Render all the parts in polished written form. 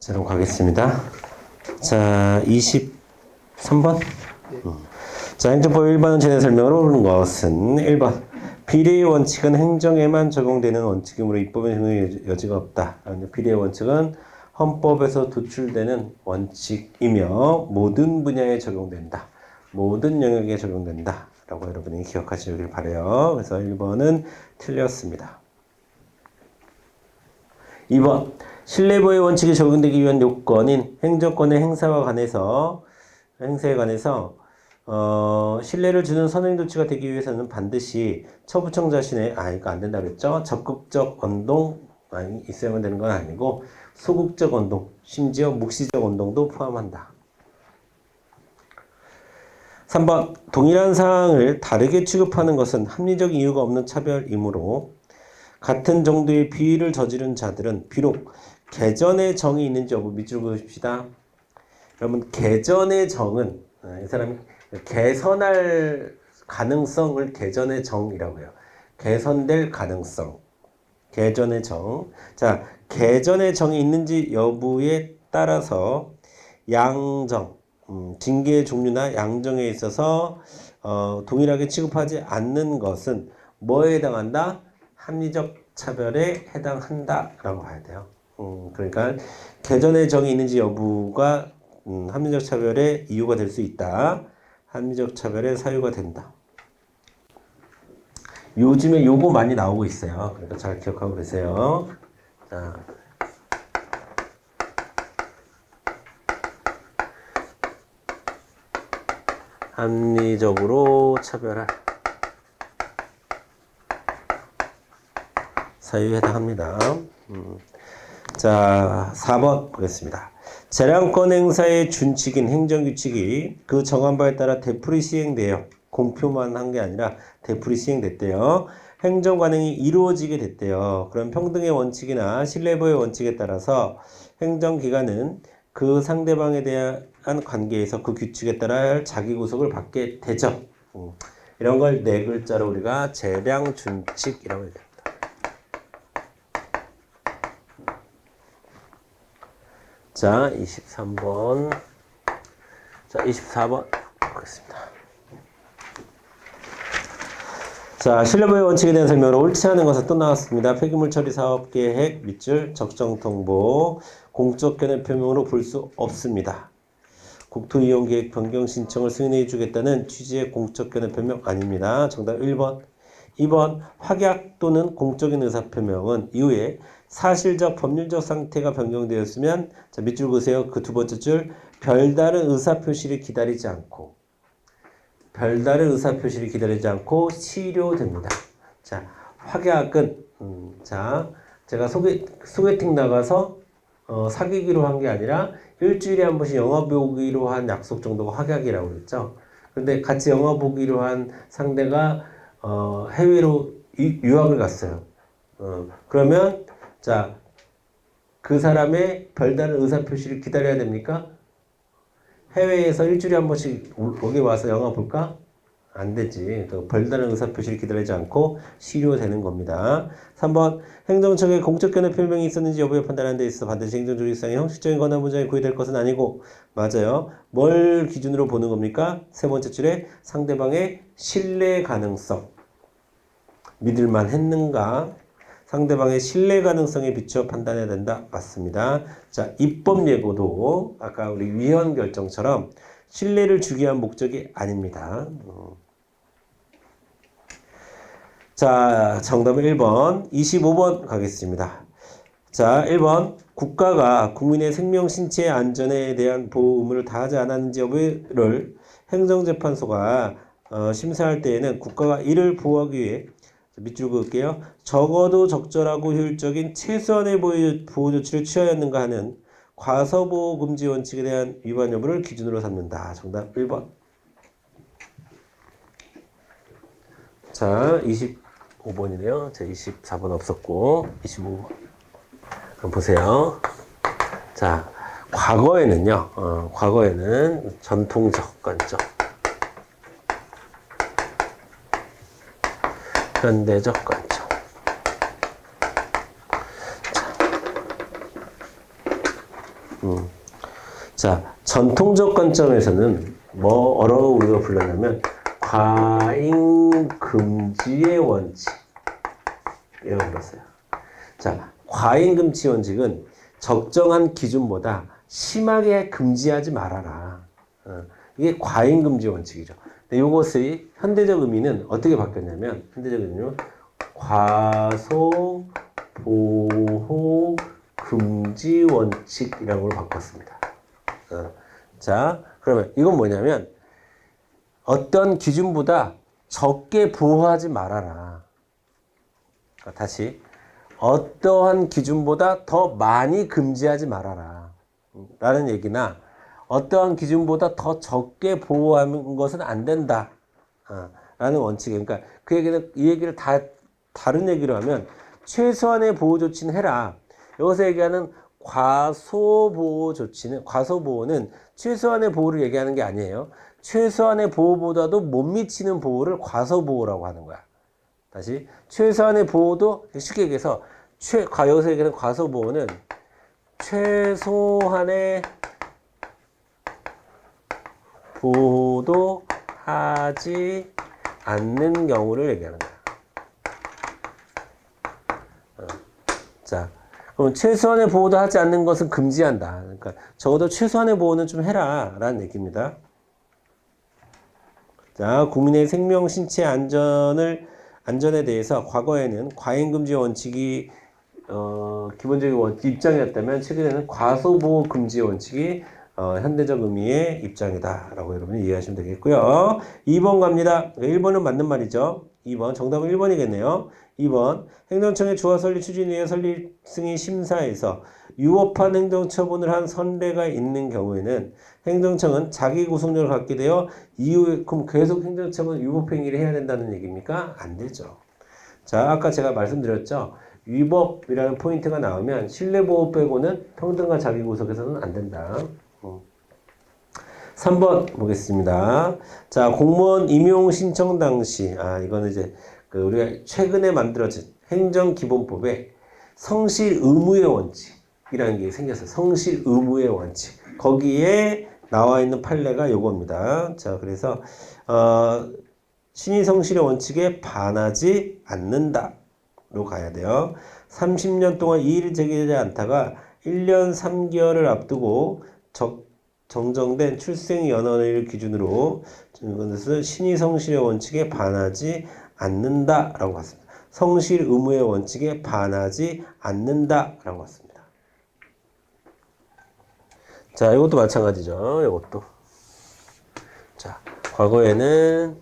자, 그럼 가겠습니다. 자, 23번. 자, 행정법 1번은 전에 설명으로 오르는 것은 1번. 비례의 원칙은 행정에만 적용되는 원칙이므로 입법에 적용의 여지가 없다. 비례의 원칙은 헌법에서 도출되는 원칙이며 모든 분야에 적용된다. 모든 영역에 적용된다. 라고 여러분이 기억하시길 바라요. 그래서 1번은 틀렸습니다. 2번. 신뢰보호 원칙이 적용되기 위한 요건인 행정권의 행사에 관해서 신뢰를 주는 선행 조치가 되기 위해서는 반드시 처부청 자신의 이거 안 된다 그랬죠? 적극적 언동이 있어야만 되는 건 아니고 소극적 언동, 심지어 묵시적 언동도 포함한다. 3번. 동일한 사항을 다르게 취급하는 것은 합리적 이유가 없는 차별이므로 같은 정도의 비위를 저지른 자들은 비록 개전의 정이 있는지 여부 밑줄 그읍시다. 여러분, 개전의 정은 이 사람이 개선할 가능성을 개전의 정이라고 해요. 개선될 가능성. 개전의 정. 자, 개전의 정이 있는지 여부에 따라서 양정, 징계의 종류나 양정에 있어서 동일하게 취급하지 않는 것은 뭐에 해당한다? 합리적 차별에 해당한다라고 봐야 돼요. 그러니까 개전의 정이 있는지 여부가 합리적 차별의 이유가 될 수 있다. 합리적 차별의 사유가 된다. 요즘에 요거 많이 나오고 있어요. 그러니까 잘 기억하고 계세요. 자, 합리적으로 차별할 사유에 해당합니다. 자, 4번 보겠습니다. 재량권 행사의 준칙인 행정규칙이 그 정한 바에 따라 되풀이 시행되어 공표만 한 게 아니라 되풀이 시행됐대요. 행정관행이 이루어지게 됐대요. 그럼 평등의 원칙이나 신뢰보호의 원칙에 따라서 행정기관은 그 상대방에 대한 관계에서 그 규칙에 따라 자기 구속을 받게 되죠. 이런 걸 네 글자로 우리가 재량준칙이라고 얘기합니다. 자, 23번. 자, 24번 보겠습니다. 자, 신뢰보호 원칙에 대한 설명으로 옳지 않은 것은 또 나왔습니다. 폐기물 처리 사업 계획 밑줄 적정 통보 공적 견해 표명으로 볼 수 없습니다. 국토 이용 계획 변경 신청을 승인해 주겠다는 취지의 공적 견해 표명 아닙니다. 정답 1번. 2번. 확약 또는 공적인 의사 표명은 이후에 사실적 법률적 상태가 변경되었으면 자, 밑줄 보세요. 그 두 번째 줄 별다른 의사표시를 기다리지 않고 치료됩니다. 자, 확약은 자, 제가 소개팅 나가서 사귀기로 한 게 아니라 일주일에 한 번씩 영화 보기로 한 약속 정도가 확약이라고 그랬죠. 근데 같이 영화 보기로 한 상대가 해외로 유학을 갔어요. 그러면 자, 그 사람의 별다른 의사표시를 기다려야 됩니까? 해외에서 일주일에 한 번씩 여기 와서 영화 볼까? 안 되지. 별다른 의사표시를 기다리지 않고 실효되는 겁니다. 3번. 행정청의 공적 견해 표명이 있었는지 여부에 판단하는 데 있어 반드시 행정적 이상의 형식적인 권한 문장이 구현될 것은 아니고 맞아요. 뭘 기준으로 보는 겁니까? 세 번째 줄에 상대방의 신뢰 가능성. 믿을만 했는가? 상대방의 신뢰 가능성에 비추어 판단해야 된다. 맞습니다. 자, 입법 예고도 아까 우리 위헌 결정처럼 신뢰를 주기 위한 목적이 아닙니다. 자, 정답은 1번. 25번 가겠습니다. 자, 1번. 국가가 국민의 생명, 신체 안전에 대한 보호 의무를 다하지 않았는지 여부를 행정재판소가 심사할 때에는 국가가 이를 보호하기 위해 밑줄 그을게요. 적어도 적절하고 효율적인 최소한의 보호 조치를 취하였는가 하는 과소보호 금지 원칙에 대한 위반 여부를 기준으로 삼는다. 정답 1번. 자, 25번이네요. 자, 24번 없었고 25번. 그럼 보세요. 자, 과거에는요. 과거에는 전통적 관점, 현대적 관점. 자, 전통적 관점에서는 뭐라고 우리가 불렀냐면 과잉 금지의 원칙 이라고 불렀어요. 자, 과잉 금지 원칙은 적정한 기준보다 심하게 금지하지 말아라. 이게 과잉 금지 원칙이죠. 근데 이것의 현대적 의미는 어떻게 바뀌었냐면 현대적 의미는 과소 보호 금지 원칙이라고 바꿨습니다. 자, 그러면 이건 뭐냐면 어떤 기준보다 적게 보호하지 말아라. 다시 어떠한 기준보다 더 많이 금지하지 말아라 라는 얘기나 어떠한 기준보다 더 적게 보호하는 것은 안 된다 라는 원칙이에요. 그러니까 그 얘기는 이 얘기를 다른 얘기로 하면 최소한의 보호 조치는 해라. 여기서 얘기하는 과소보호 조치는 과소보호는 최소한의 보호를 얘기하는 게 아니에요. 최소한의 보호보다도 못 미치는 보호를 과소보호라고 하는 거야. 다시 최소한의 보호도 쉽게 얘기해서 여기서 얘기하는 과소보호는 최소한의 보호도 하지 않는 경우를 얘기하는 거야. 자, 그럼 최소한의 보호도 하지 않는 것은 금지한다. 그러니까 적어도 최소한의 보호는 좀 해라 라는 얘기입니다. 자, 국민의 생명, 신체 안전에 대해서 과거에는 과잉금지 원칙이 기본적인 입장이었다면 최근에는 과소보호 금지 원칙이 현대적 의미의 입장이다 라고 여러분이 이해하시면 되겠고요. 2번 갑니다. 1번은 맞는 말이죠. 2번 정답은 1번이겠네요. 2번 행정청의 조화 설립 추진위의 설립 승인 심사에서 유법한 행정처분을 한 선례가 있는 경우에는 행정청은 자기 구속력을 갖게 되어 이후에 그럼 계속 행정청은 유법행위를 해야 된다는 얘기입니까? 안 되죠. 자, 아까 제가 말씀드렸죠. 위법이라는 포인트가 나오면 신뢰보호 빼고는 평등과 자기 구속에서는 안 된다. 3번 보겠습니다. 자, 공무원 임용 신청 당시, 이거는 이제 우리가 최근에 만들어진 행정기본법에 성실 의무의 원칙이라는 게 생겼어요. 성실 의무의 원칙. 거기에 나와 있는 판례가 요겁니다. 자, 그래서 신의 성실의 원칙에 반하지 않는다로 가야 돼요. 30년 동안 이의를 제기하지 않다가 1년 3개월을 앞두고 정정된 출생 연원을 기준으로 이것은 신의 성실의 원칙에 반하지 않는다라고 봤습니다. 성실 의무의 원칙에 반하지 않는다라고 봤습니다. 자, 이것도 마찬가지죠. 이것도. 자, 과거에는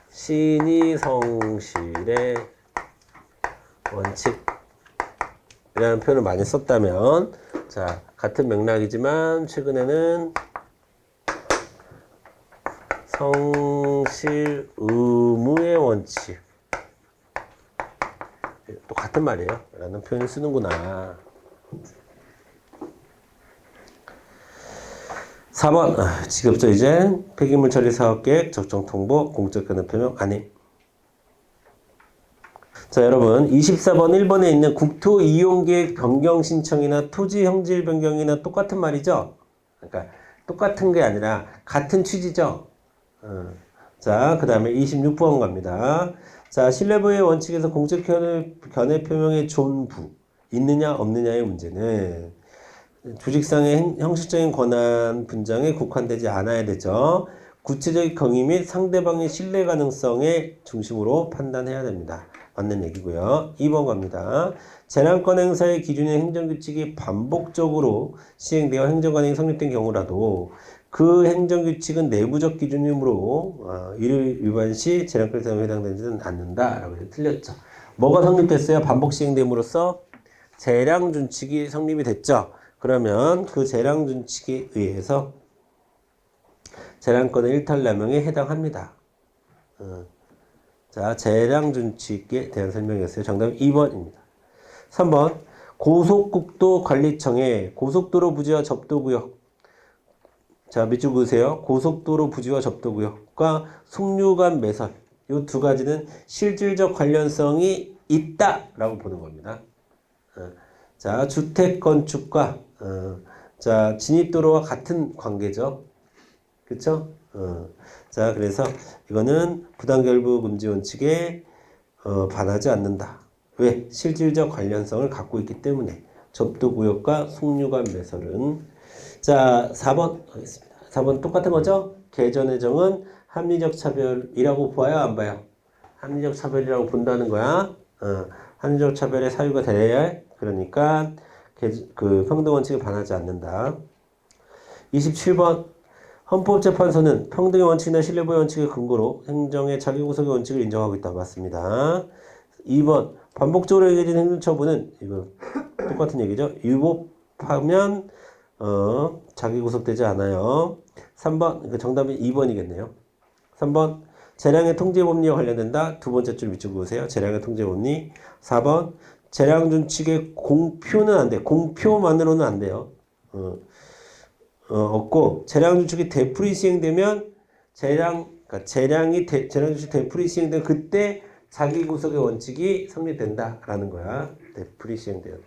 신의 성실의 원칙이라는 표현을 많이 썼다면, 자, 같은 맥락이지만 최근에는 성실 의무의 원칙, 또 같은 말이에요 라는 표현을 쓰는구나. 4번 지급자 이제 폐기물 처리 사업계획 적정 통보 공적 견해 표명 아님. 자, 여러분 24번 1번에 있는 국토 이용계획 변경 신청이나 토지 형질 변경이나 똑같은 말이죠. 그러니까 똑같은 게 아니라 같은 취지죠. 자, 그 다음에 26번 갑니다. 자, 신뢰보호의 원칙에서 공적 견해 표명의 존부 있느냐 없느냐의 문제는 조직상의 형식적인 권한 분장에 국한되지 않아야 되죠. 구체적 경위 및 상대방의 신뢰 가능성에 중심으로 판단해야 됩니다. 맞는 얘기고요. 2번 갑니다. 재난권 행사의 기준인 행정규칙이 반복적으로 시행되어 행정관행이 성립된 경우라도 그 행정규칙은 내부적 기준이므로 이를 위반 시 재난권 행사에 해당되지는 않는다라고 틀렸죠. 뭐가 성립됐어요? 반복 시행됨으로써 재량준칙이 성립이 됐죠. 그러면 그 재량준칙에 의해서 재량권의 일탈남용에 해당합니다. 자, 재량준칙에 대한 설명이었어요. 정답은 2번입니다. 3번 고속국도관리청의 고속도로 부지와 접도구역. 자, 밑줄 그으세요. 고속도로 부지와 접도구역과 속류관 매설. 이 두 가지는 실질적 관련성이 있다라고 보는 겁니다. 자, 주택 건축과 자, 진입도로와 같은 관계죠. 그쵸? 자, 그래서 이거는 부당결부 금지 원칙에 반하지 않는다. 왜? 실질적 관련성을 갖고 있기 때문에. 접두구역과 속류관 매설은. 자, 4번 하겠습니다. 4번 똑같은 거죠? 개전의 정은 합리적 차별이라고 봐요? 안 봐요? 합리적 차별이라고 본다는 거야. 합리적 차별의 사유가 돼야 해. 그러니까 그 평등원칙에 반하지 않는다. 27번 헌법재판소는 평등의 원칙이나 신뢰보의 원칙의 근거로 행정의 자기구속의 원칙을 인정하고 있다고 봤습니다. 2번 반복적으로 얘기해진 행정처분은 이거 똑같은 얘기죠. 유법하면 자기구속되지 않아요. 3번 그 정답은 2번이겠네요. 3번 재량의 통제법리와 관련된다. 두 번째 줄 밑줄 그으세요. 재량의 통제법리. 4번 재량준칙의 공표는 안 돼. 공표만으로는 안 돼요. 없고 재량준칙이 되풀이 시행되면 그러니까 재량준칙 되풀이 시행되면 그때 자기구속의 원칙이 성립된다라는 거야. 되풀이 시행돼요.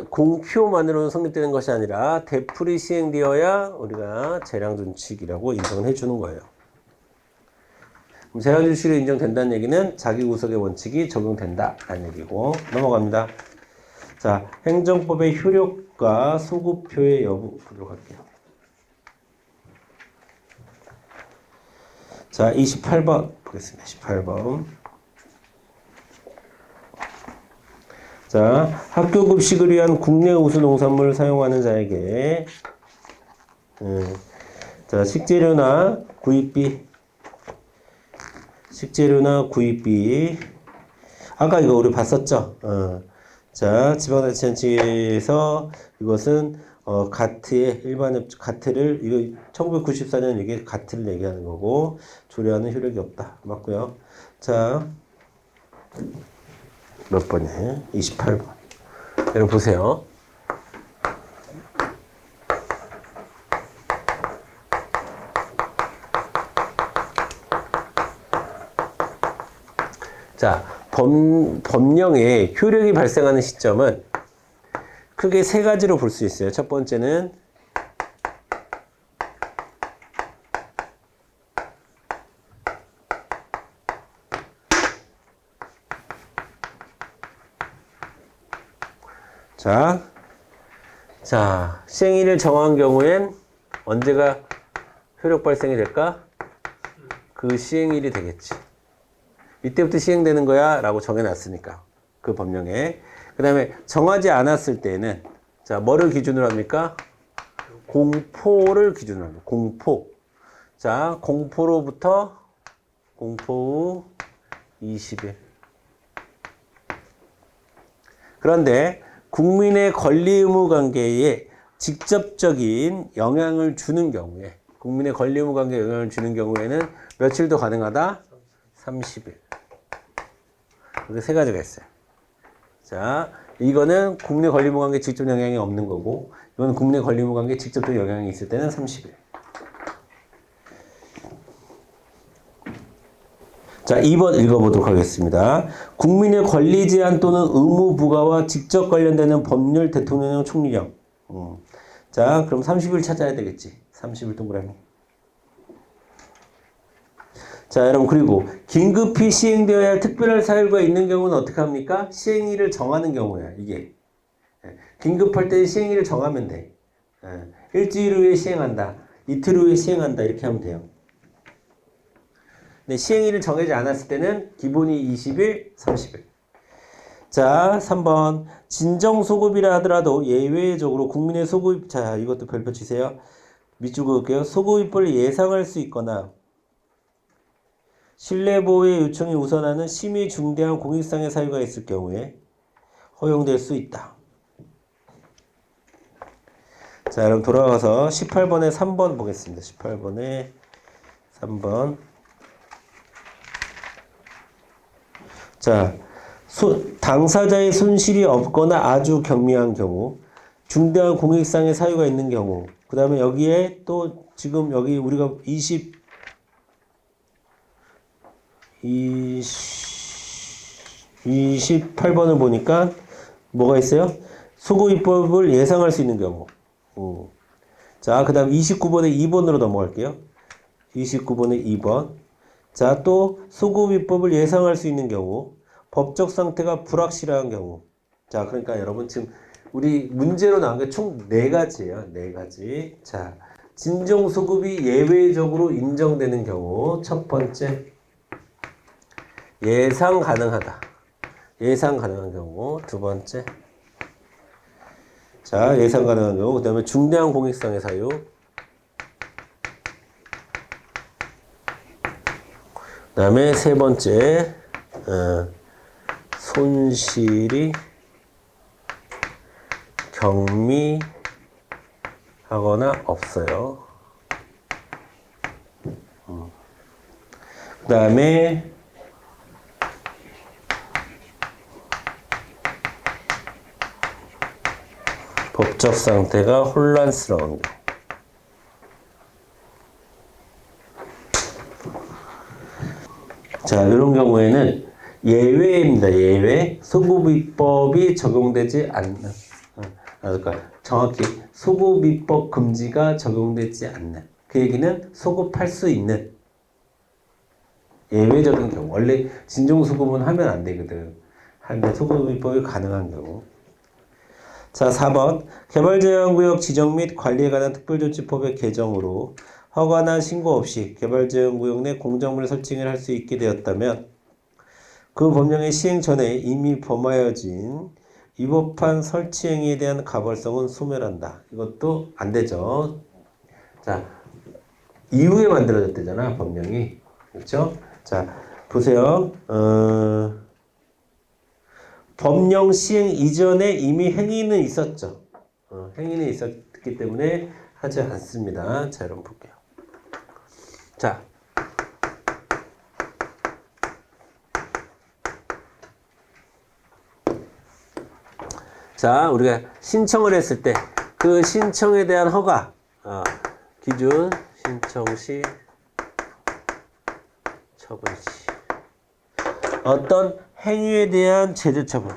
공표만으로는 성립되는 것이 아니라 되풀이 시행되어야 우리가 재량준칙이라고 인정을 해주는 거예요. 그럼 재량준칙이 인정된다는 얘기는 자기구속의 원칙이 적용된다라는 얘기고 넘어갑니다. 자, 행정법의 효력과 소급표의 여부 보도록 할게요. 자, 28번 보겠습니다. 28번. 자, 학교 급식을 위한 국내 우수 농산물을 사용하는 자에게 자, 식재료나 구입비 아까 이거 우리 봤었죠? 자, 지방자치단체에서 이것은 가트의 가트를 이거 1994년 이게 가트를 얘기하는 거고 조례하는 효력이 없다. 맞고요. 자, 몇 번이에요? 28번. 여러분 보세요. 자, 법령의 효력이 발생하는 시점은 크게 세 가지로 볼 수 있어요. 첫 번째는 자, 시행일을 정한 경우엔 언제가 효력 발생이 될까? 그 시행일이 되겠지. 이때부터 시행되는 거야 라고 정해놨으니까 그 법령에. 그 다음에 정하지 않았을 때는 자, 뭐를 기준으로 합니까? 공포를 기준으로 합니다. 공포. 자, 공포 후 20일. 그런데 국민의 권리 의무 관계에 직접적인 영향을 주는 경우에 국민의 권리 의무 관계에 영향을 주는 경우에는 며칠도 가능하다? 30일. 이렇게 세 가지가 있어요. 자, 이거는 국내 권리 의무 관계에 직접 영향이 없는 거고 이거는 국내 권리 의무 관계에 직접적 영향이 있을 때는 30일. 자, 2번 읽어보도록 하겠습니다. 국민의 권리 제한 또는 의무 부과와 직접 관련되는 법률 대통령령 총리령. 자, 그럼 30일 찾아야 되겠지. 30일 동그라미. 자, 여러분 그리고 긴급히 시행되어야 할 특별한 사유가 있는 경우는 어떻게 합니까? 시행일을 정하는 경우야. 이게. 긴급할 때 시행일을 정하면 돼. 일주일 후에 시행한다. 이틀 후에 시행한다. 이렇게 하면 돼요. 네, 시행일을 정하지 않았을 때는 기본이 20일, 30일. 자, 3번. 진정소급이라 하더라도 예외적으로 국민의 소급, 자, 이것도 별표 치세요. 밑줄 그을게요. 소급입법을 예상할 수 있거나 신뢰보호의 요청이 우선하는 심히 중대한 공익상의 사유가 있을 경우에 허용될 수 있다. 자, 그럼 돌아가서 18번에 3번 보겠습니다. 18번에 3번. 자, 당사자의 손실이 없거나 아주 경미한 경우, 중대한 공익상의 사유가 있는 경우, 그 다음에 여기에 또 지금 여기 우리가 28번을 보니까 뭐가 있어요? 소급입법을 예상할 수 있는 경우. 자, 그 다음 29번에 2번으로 넘어갈게요. 29번에 2번. 자, 또 소급입법을 예상할 수 있는 경우, 법적 상태가 불확실한 경우. 자, 그러니까 여러분 지금 우리 문제로 나온 게 총 4가지예요. 4가지. 자, 진정소급이 예외적으로 인정되는 경우. 첫 번째, 예상 가능하다. 예상 가능한 경우. 두 번째, 자, 예상 가능한 경우. 그 다음에 중대한 공익상의 사유. 그 다음에 세 번째, 손실이 경미하거나 없어요. 그 다음에 법적 상태가 혼란스러운 경우. 자, 이런 경우에는 예외입니다. 예외. 소급입법이 적용되지 않는. 그러니까 정확히 소급입법 금지가 적용되지 않는. 그 얘기는 소급할 수 있는 예외적인 경우. 원래 진정소급은 하면 안 되거든. 하는데 소급입법이 가능한 경우. 자, 4번. 개발제한구역 지정 및 관리에 관한 특별조치법의 개정으로 허가나 신고 없이 개발제한구역 내 공작물 설치를 할 수 있게 되었다면 그 법령의 시행 전에 이미 범하여진 위법한 설치 행위에 대한 가벌성은 소멸한다. 이것도 안 되죠. 자, 이후에 만들어졌대잖아, 법령이. 그렇죠? 자, 보세요. 법령 시행 이전에 이미 행위는 있었죠. 행위는 있었기 때문에 하지 않습니다. 자, 여러분 볼게요. 자, 우리가 신청을 했을 때 그 신청에 대한 허가, 기준, 신청 시, 처분 시. 어떤 행위에 대한 제재 처분.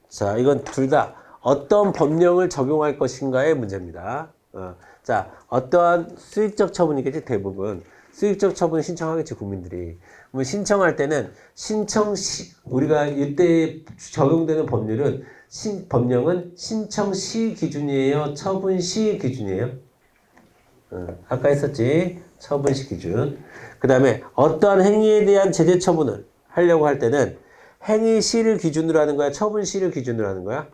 자, 이건 둘 다 어떤 법령을 적용할 것인가의 문제입니다. 자, 어떠한 수익적 처분이겠지, 대부분. 수익적 처분 신청하겠지, 국민들이. 그러면 신청할 때는 우리가 이때 적용되는 법령은 신청 시 기준이에요? 처분 시 기준이에요? 아까 했었지. 처분 시 기준. 그 다음에 어떠한 행위에 대한 제재 처분을 하려고 할 때는 행위 시를 기준으로 하는 거야? 처분 시를 기준으로 하는 거야?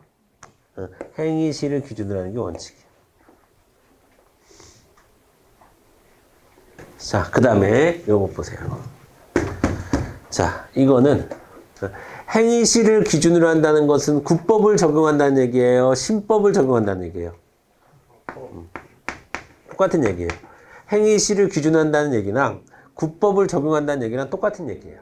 행위 시를 기준으로 하는 게 원칙이야. 자, 그 다음에 요거 보세요. 자, 이거는 행위 시를 기준으로 한다는 것은 국법을 적용한다는 얘기예요? 신법을 적용한다는 얘기예요? 똑같은 얘기예요. 행위 시를 기준한다는 얘기랑 국법을 적용한다는 얘기랑 똑같은 얘기예요.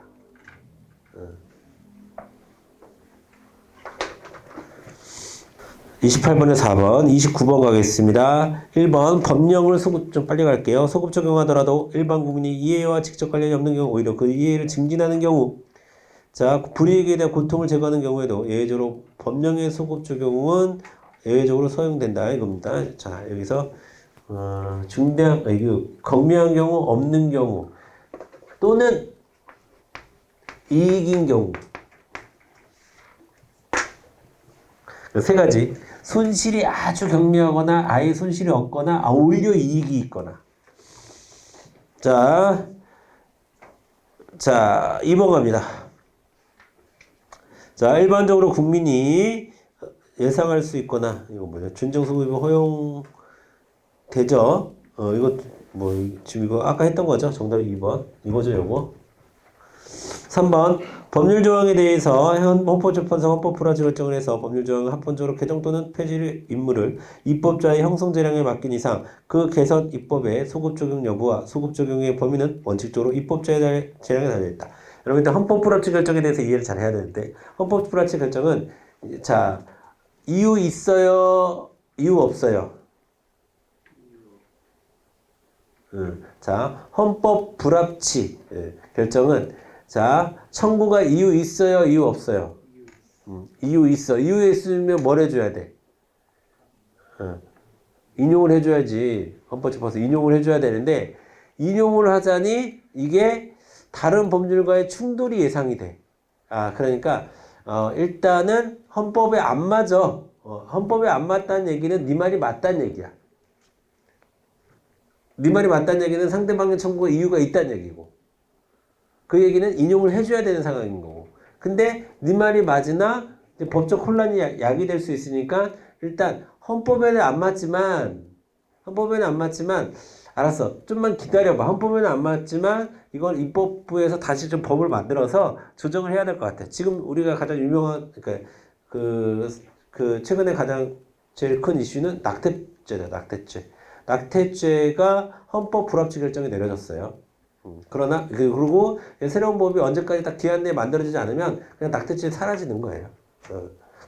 28번에 4번, 29번 가겠습니다. 1번, 법령을 좀 빨리 갈게요. 소급 적용하더라도 일반 국민이 이해와 직접 관련이 없는 경우, 오히려 그 이해를 증진하는 경우, 자, 불이익에 대한 고통을 제거하는 경우에도 예외적으로 법령의 소급 적용은 예외적으로 허용된다 이겁니다. 자, 여기서 중대한, 경미한 경우, 없는 경우, 또는 이익인 경우. 세 가지. 손실이 아주 경미하거나 아예 손실이 없거나 오히려 이익이 있거나. 자, 2번 갑니다. 자, 일반적으로 국민이 예상할 수 있거나, 이거 뭐냐, 준정소급이 허용되죠. 이거, 지금 이거 아까 했던 거죠? 정답이 2번. 이거죠, 요거. 3번 법률 조항에 대해서 헌법재판소 헌법 불합치 결정을 해서 법률 조항을 합헌적으로 개정 또는 폐지를 임무를 입법자의 형성 재량에 맡긴 이상 그 개선 입법의 소급 적용 여부와 소급 적용의 범위는 원칙적으로 입법자의 재량에 달려있다. 여러분 일단 헌법 불합치 결정에 대해서 이해를 잘 해야 되는데 헌법 불합치 결정은 자 이유 있어요? 이유 없어요? 자 헌법 불합치 결정은 자 청구가 이유 있어요? 이유 없어요? 이유 있어. 이유 있으면 뭘 해줘야 돼? 인용을 해줘야지. 헌법재판소 인용을 해줘야 되는데 인용을 하자니 이게 다른 법률과의 충돌이 예상이 돼. 그러니까 일단은 헌법에 안 맞아. 헌법에 안 맞다는 얘기는 네 말이 맞다는 얘기야. 네 말이 맞다는 얘기는 상대방의 청구가 이유가 있다는 얘기고 그 얘기는 인용을 해줘야 되는 상황인 거고 근데 네 말이 맞으나 이제 법적 혼란이 야기될 수 있으니까 일단 헌법에는 안 맞지만 알았어 좀만 기다려봐 헌법에는 안 맞지만 이건 입법부에서 다시 좀 법을 만들어서 조정을 해야 될 것 같아 지금 우리가 가장 유명한 그러니까 그 최근에 가장 제일 큰 이슈는 낙태죄다 낙태죄가 헌법 불합치 결정이 내려졌어요. 그러나 그리고 새로운 법이 언제까지 딱 기한 내에 만들어지지 않으면 그냥 낙태죄 사라지는 거예요.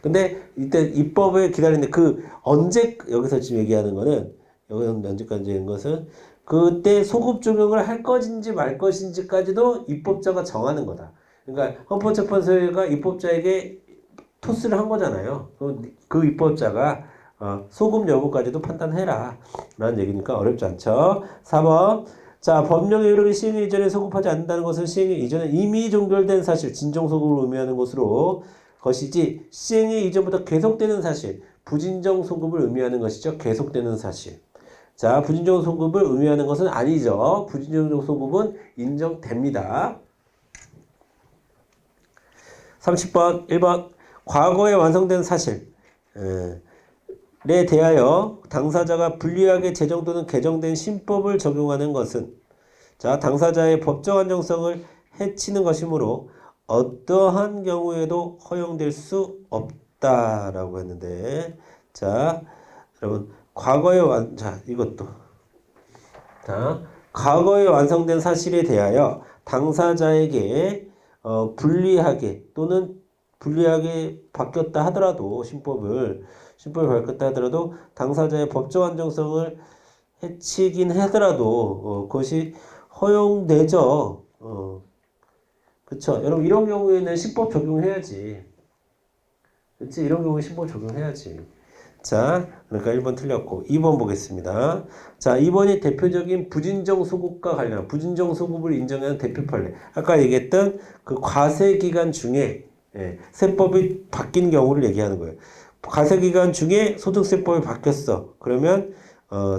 근데 이때 입법을 기다리는데 그 언제 여기서 지금 얘기하는 거는 여기서 언제까지 하는 것은 그때 소급 적용을 할 것인지 말 것인지까지도 입법자가 정하는 거다. 그러니까 헌법재판소가 입법자에게 토스를 한 거잖아요. 그 입법자가 소급 여부까지도 판단해라 라는 얘기니까 어렵지 않죠. 4번 자 법령의 효력이 시행 이전에 소급하지 않는다는 것은 시행 이전에 이미 종결된 사실 진정소급을 의미하는 것이지 시행이 이전부터 계속되는 사실 부진정 소급을 의미하는 것이죠. 계속되는 사실 자 부진정 소급을 의미하는 것은 아니죠. 부진정 소급은 인정됩니다. 30번 1번 과거에 완성된 사실에 대하여 당사자가 불리하게 제정 또는 개정된 신법을 적용하는 것은 자 당사자의 법적 안정성을 해치는 것이므로 어떠한 경우에도 허용될 수 없다라고 했는데 자 여러분 이것도 자 과거에 완성된 사실에 대하여 당사자에게 불리하게 또는 불리하게 바뀌었다 하더라도 신법을 바뀌었다 하더라도 당사자의 법적 안정성을 해치긴 하더라도 그것이 허용되죠. 그쵸? 여러분 이런 경우에는 신법 적용해야지. 그치? 이런 경우에 신법 적용해야지. 자, 그러니까 1번 틀렸고 2번 보겠습니다. 자, 2번이 대표적인 부진정 소급과 관련 부진정 소급을 인정하는 대표 판례. 아까 얘기했던 그 과세 기간 중에 세법이 바뀐 경우를 얘기하는 거예요. 과세 기간 중에 소득세법이 바뀌었어. 그러면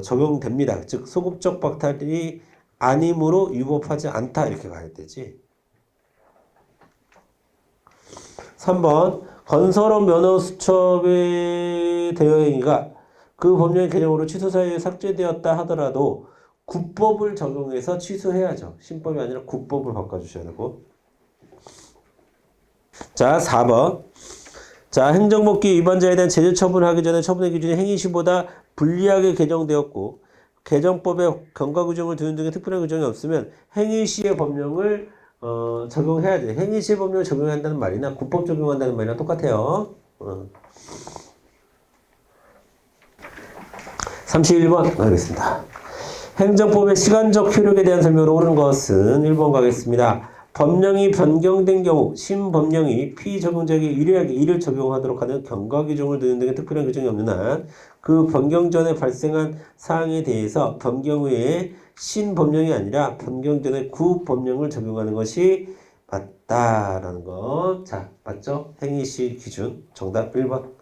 적용됩니다. 즉 소급적 박탈이 아니므로 유법하지 않다 이렇게 가야 되지. 3번 건설업 면허 수첩의 대여행위가 그 법령의 개정으로 취소 사유에 삭제되었다 하더라도 국법을 적용해서 취소해야죠. 신법이 아니라 국법을 바꿔주셔야 되고. 자 4번 자 행정법규 위반자에 대한 제재 처분하기 전에 처분의 기준이 행위시보다 불리하게 개정되었고 개정법에 경과 규정을 두는 등의 특별한 규정이 없으면 행위시의 법령을 적용해야 돼. 행위시의 법령을 적용해야 한다는 말이나 국법 적용한다는 말이랑 똑같아요. 31번 가겠습니다. 행정법의 시간적 효력에 대한 설명을 옳은 것은 1번 가겠습니다. 법령이 변경된 경우 신법령이 피적용자에게 유리하게 이를 적용하도록 하는 경과 규정을 두는 등의 특별한 규정이 없는 한 그 변경 전에 발생한 사항에 대해서 변경 후에 신법령이 아니라 변경 전에 구법령을 적용하는 것이 맞다라는 것. 자, 맞죠? 행위시 기준 정답 1번.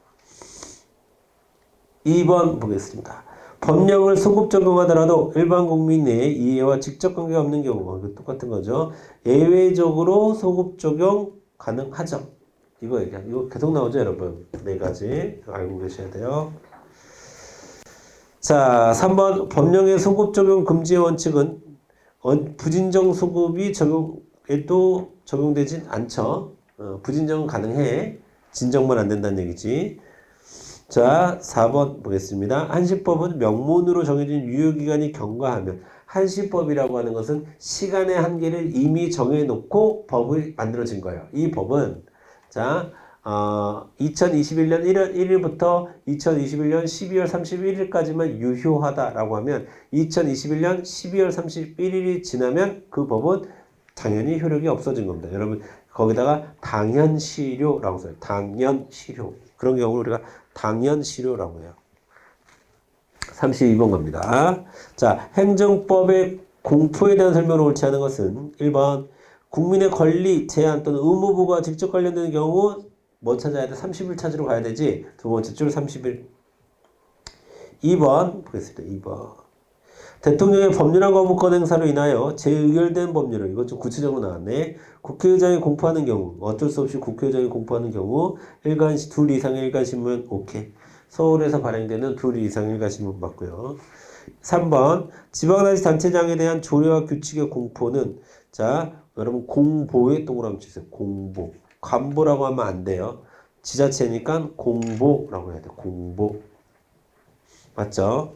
2번 보겠습니다. 법령을 소급 적용하더라도 일반 국민 내에 이해와 직접 관계가 없는 경우 똑같은 거죠. 예외적으로 소급 적용 가능하죠. 이거 계속 나오죠, 여러분. 네 가지 알고 계셔야 돼요. 자, 3번 법령의 소급 적용 금지의 원칙은 부진정 소급이 적용에도 적용되진 않죠. 부진정은 가능해. 진정만 안 된다는 얘기지. 자, 4번 보겠습니다. 한시법은 명문으로 정해진 유효기간이 경과하면 한시법이라고 하는 것은 시간의 한계를 이미 정해놓고 법을 만들어진 거예요. 이 법은 자, 2021년 1월 1일부터 2021년 12월 31일까지만 유효하다라고 하면 2021년 12월 31일이 지나면 그 법은 당연히 효력이 없어진 겁니다. 여러분 거기다가 당연실효라고 써요. 당연실효. 그런 경우를 우리가 당연실효라고 해요. 32번 갑니다. 자, 행정법의 공포에 대한 설명을 옳지 않은 것은 1번 국민의 권리, 제한 또는 의무부가 직접 관련되는 경우 뭐 찾아야 돼? 30일 찾으러 가야 되지. 두 번째 줄 30일. 2번 보겠습니다. 2번 대통령의 법률안 거부권 행사로 인하여 재의결된 법률을 이것 좀 구체적으로 나왔네. 국회의장이 공포하는 경우 어쩔 수 없이 국회의장이 공포하는 경우 둘 이상의 일간신문 오케이. 서울에서 발행되는 둘 이상의 일간신문 맞고요. 3번 지방자치단체장에 대한 조례와 규칙의 공포는 자 여러분 공보에 동그라미 치세요. 공보. 관보라고 하면 안 돼요. 지자체니까 공보라고 해야 돼. 공보. 맞죠?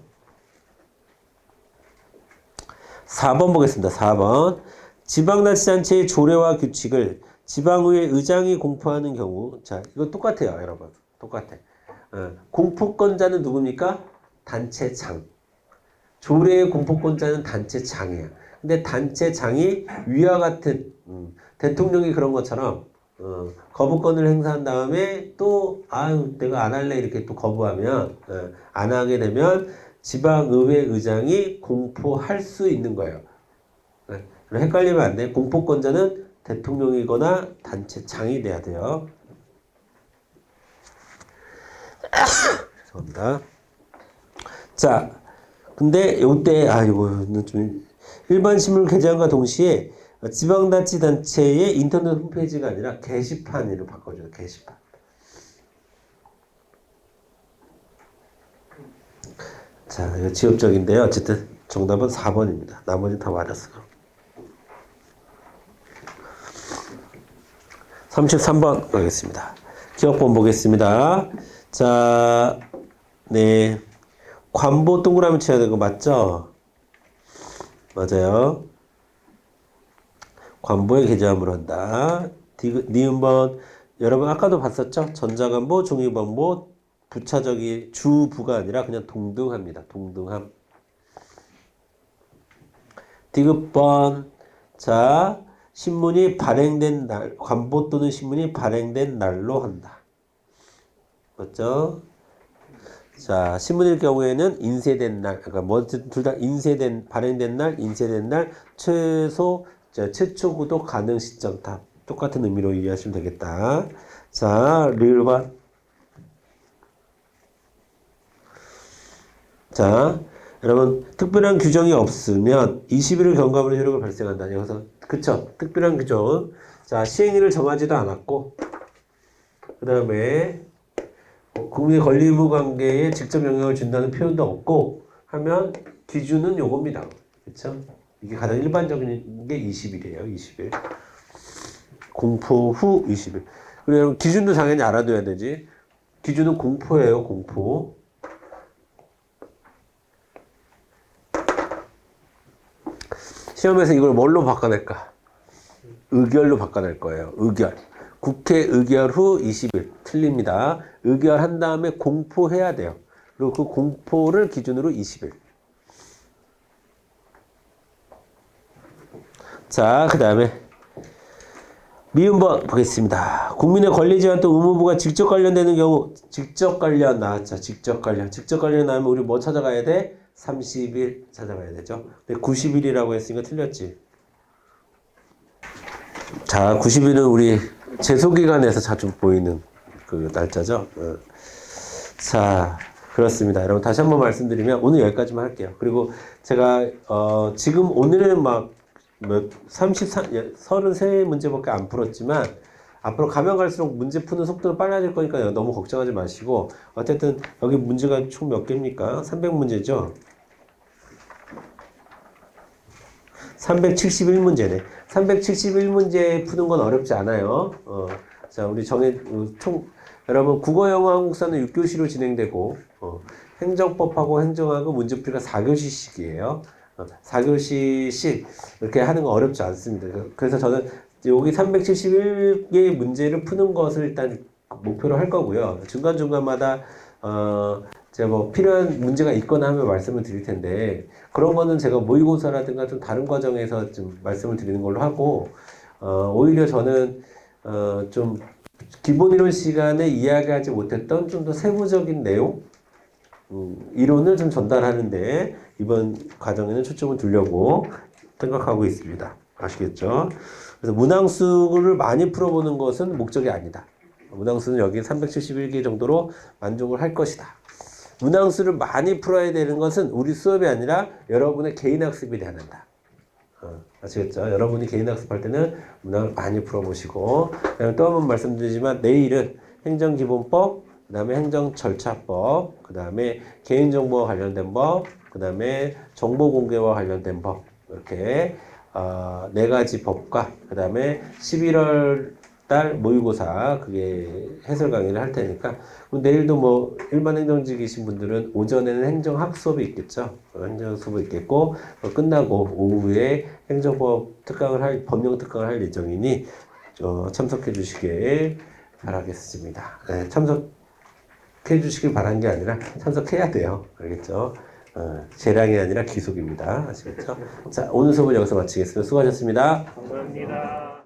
4번 보겠습니다. 4번 지방자치단체의 조례와 규칙을 지방의회 의장이 공포하는 경우 자 이거 똑같아요. 여러분 똑같아. 공포권자는 누굽니까? 단체장. 조례의 공포권자는 단체장이에요. 근데 단체장이 위와 같은 대통령이 그런 것처럼 거부권을 행사한 다음에 또 아유 내가 안 할래 이렇게 또 거부하면 안 하게 되면 지방의회 의장이 공포할 수 있는 거예요. 헷갈리면 안 돼. 공포권자는 대통령이거나 단체장이 돼야 돼요. 죄송합니다. 자, 근데 요때 이거는 좀 일반 신문 게재함과 동시에 지방자치단체의 인터넷 홈페이지가 아니라 게시판으로 바꿔줘요. 게시판. 자, 이거 지엽적인데요. 어쨌든 정답은 4번입니다. 나머지는 다 맞았어요. 33번 가겠습니다. 기억본 보겠습니다. 자, 네. 관보 동그라미 쳐야 되는 거 맞죠? 맞아요. 관보에 게재함을 한다. 니은번 여러분 아까도 봤었죠? 전자관보, 중위관보, 부차적이 주부가 아니라 그냥 동등합니다. 동등함. 디귿번 자 신문이 발행된 날 관보 또는 신문이 발행된 날로 한다. 맞죠? 자 신문일 경우에는 인쇄된 날 그러니까 뭐 둘 다 인쇄된 발행된 날 인쇄된 날 최초 구독 가능 시점 다 똑같은 의미로 이해하시면 되겠다. 자 르반 자 여러분 특별한 규정이 없으면 20일을 경과하면 효력을 발생한다. 여기서 그쵸? 특별한 규정. 자 시행일을 정하지도 않았고 그 다음에 국민의 권리 의무 관계에 직접 영향을 준다는 표현도 없고 하면 기준은 요겁니다. 그쵸? 이게 가장 일반적인 게 20일이에요. 20일. 공포 후 20일. 그리고 여러분 기준도 당연히 알아둬야 되지. 기준은 공포예요. 공포. 시험에서 이걸 뭘로 바꿔낼까? 의결로 바꿔낼 거예요. 의결. 국회 의결 후 20일. 틀립니다. 의결한 다음에 공포해야 돼요. 그리고 그 공포를 기준으로 20일. 자, 그 다음에 미음번 보겠습니다. 국민의 권리 제한 또 의무부가 직접 관련되는 경우 직접 관련 나왔죠. 직접 관련 나오면 우리 뭐 찾아가야 돼? 30일 찾아가야 되죠. 근데 90일이라고 했으니까 틀렸지. 자, 90일은 우리 제소기간에서 자주 보이는 그 날짜죠. 자, 그렇습니다. 여러분 다시 한번 말씀드리면 오늘 여기까지만 할게요. 그리고 제가 지금 오늘은 막 33문제밖에 안 풀었지만 앞으로 가면 갈수록 문제 푸는 속도가 빨라질 거니까 너무 걱정하지 마시고 어쨌든 여기 문제가 총 몇 개입니까? 300문제죠? 371문제네. 371문제 푸는 건 어렵지 않아요. 자, 우리 여러분, 국어, 영어, 한국사는 6교시로 진행되고, 행정법하고 행정하고 문제풀이가 4교시씩이에요. 4교시씩 이렇게 하는 거 어렵지 않습니다. 그래서 저는 여기 371개의 문제를 푸는 것을 일단 목표로 할 거고요. 중간중간마다, 제가 뭐 필요한 문제가 있거나 하면 말씀을 드릴 텐데, 그런 거는 제가 모의고사라든가 좀 다른 과정에서 좀 말씀을 드리는 걸로 하고, 오히려 저는, 좀 기본 이론 시간에 이야기하지 못했던 좀 더 세부적인 내용, 이론을 좀 전달하는데 이번 과정에는 초점을 두려고 생각하고 있습니다. 아시겠죠? 그래서 문항수를 많이 풀어보는 것은 목적이 아니다. 문항수는 여기 371개 정도로 만족을 할 것이다. 문항수를 많이 풀어야 되는 것은 우리 수업이 아니라 여러분의 개인 학습이 돼야 한다. 아시겠죠? 여러분이 개인 학습할 때는 문항을 많이 풀어보시고, 또 한 번 말씀드리지만 내일은 행정기본법, 그 다음에 행정절차법, 그 다음에 개인정보와 관련된 법, 그 다음에 정보공개와 관련된 법, 이렇게 4가지 법과 그 다음에 11월 달 모의고사 그게 해설 강의를 할 테니까, 내일도 뭐 일반 행정직이신 분들은 오전에는 행정학 수업이 있겠죠. 행정 수업이 있겠고, 끝나고 오후에 행정법 법령 특강을 할 예정이니 참석해 주시길 바라겠습니다. 네, 참석해 주시길 바란 게 아니라 참석해야 돼요. 알겠죠? 재량이 아니라 기속입니다. 아시겠죠? 자, 오늘 수업은 여기서 마치겠습니다. 수고하셨습니다. 감사합니다.